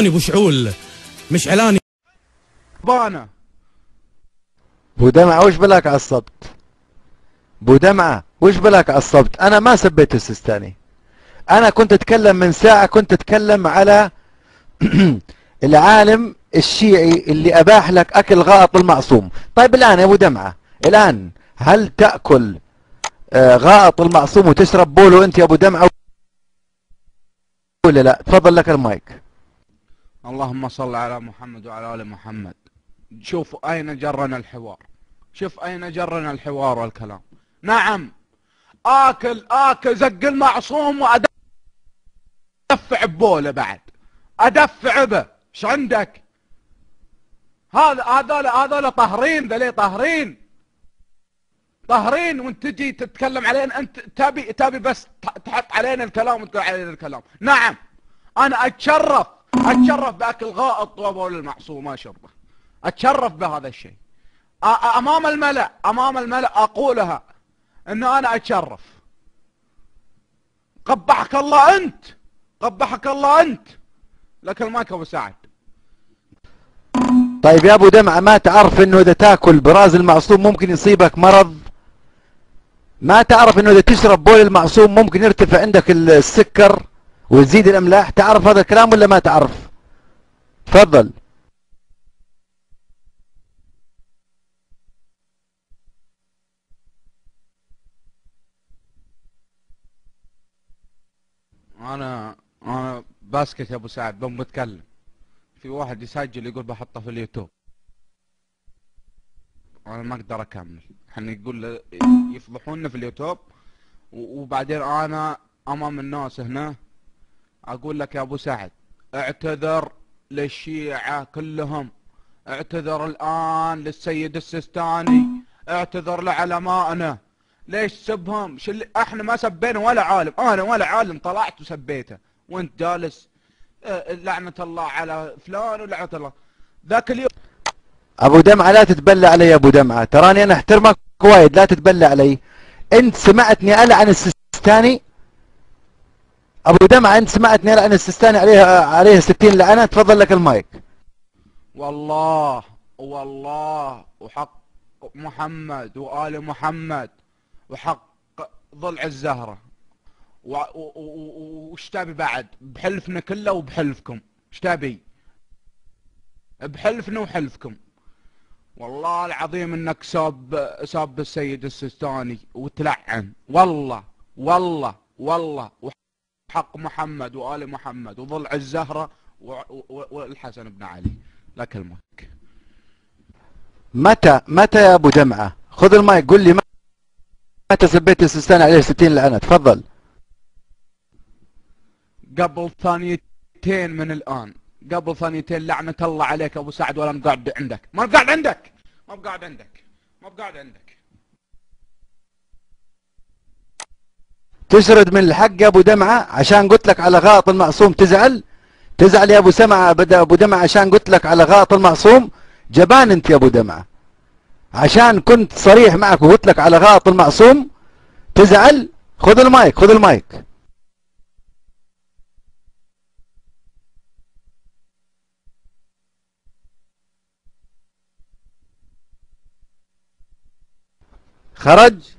ابو شعول مش علاني بانا. بو دمعة وش بلاك عصبت؟ بو دمعة وش بلاك عصبت؟ انا ما سبيت السيستاني. انا كنت اتكلم من ساعة، كنت اتكلم على العالم الشيعي اللي اباح لك اكل غائط المعصوم. طيب الان يا ابو دمعة، الان هل تأكل غائط المعصوم وتشرب بوله انت يا ابو دمعة ولا لا؟ تفضل لك المايك. اللهم صل على محمد وعلى ال محمد. شوف اين جرنا الحوار، شوف اين جرنا الحوار والكلام. نعم، اكل زق المعصوم وادفع ببوله بعد، ادفع به. ايش عندك؟ هذول طاهرين، ذلي طاهرين وانت تجي تتكلم علينا. انت تبي بس تحط علينا الكلام وتقول علينا الكلام. نعم، انا اتشرف باكل غائط وبول المعصوم ما شربه، اتشرف بهذا الشيء امام الملأ اقولها انه انا اتشرف. قبحك الله انت، قبحك الله انت. لك المايك ابو سعد. طيب يا ابو دمعة، ما تعرف انه اذا تاكل براز المعصوم ممكن يصيبك مرض؟ ما تعرف انه اذا تشرب بول المعصوم ممكن يرتفع عندك السكر وتزيد الاملاح؟ تعرف هذا الكلام ولا ما تعرف؟ تفضل. انا باسكت يا ابو سعد، بتكلم. في واحد يسجل يقول بحطه في اليوتيوب، انا ما اقدر اكمل. احنا يقول يفضحونا في اليوتيوب، وبعدين انا امام الناس هنا اقول لك يا ابو سعد اعتذر للشيعة كلهم، اعتذر الان للسيد السيستاني، اعتذر لعلمائنا. ليش سبهم؟ احنا ما سبينا ولا عالم، انا ولا عالم طلعت وسبيته وانت جالس لعنة الله على فلان ولعنة الله ذاك اليوم. ابو دمعة لا تتبلى علي يا ابو دمعة، تراني انا احترمك وايد، لا تتبلى علي. انت سمعتني العن السيستاني؟ ابو دمعة انت سمعتني العن السيستاني عليه 60 لعنة؟ تفضل لك المايك. والله وحق محمد وآل محمد وحق ضلع الزهرة وش تبي بعد؟ بحلفنا كله وبحلفكم. ايش تبي؟ بحلفنا وحلفكم. والله العظيم انك ساب السيد السيستاني وتلعن. والله وحق محمد وآل محمد وضلع الزهرة والحسن بن علي. لك المايك. متى يا ابو دمعة؟ خذ المايك قل لي متى سبيت السيستاني عليه 60 لعنة؟ تفضل. قبل ثانيتين من الآن، قبل ثانيتين. لعنة الله عليك أبو سعد، ولا مقعد عندك، ما بقعد عندك. تشرد من الحق يا ابو دمعة عشان قلت لك على غائط المعصوم تزعل يا ابو سمعة؟ بدا ابو دمعة عشان قلت لك على غائط المعصوم؟ جبان انت يا ابو دمعة، عشان كنت صريح معك وقلت لك على غائط المعصوم تزعل؟ خذ المايك. خرج.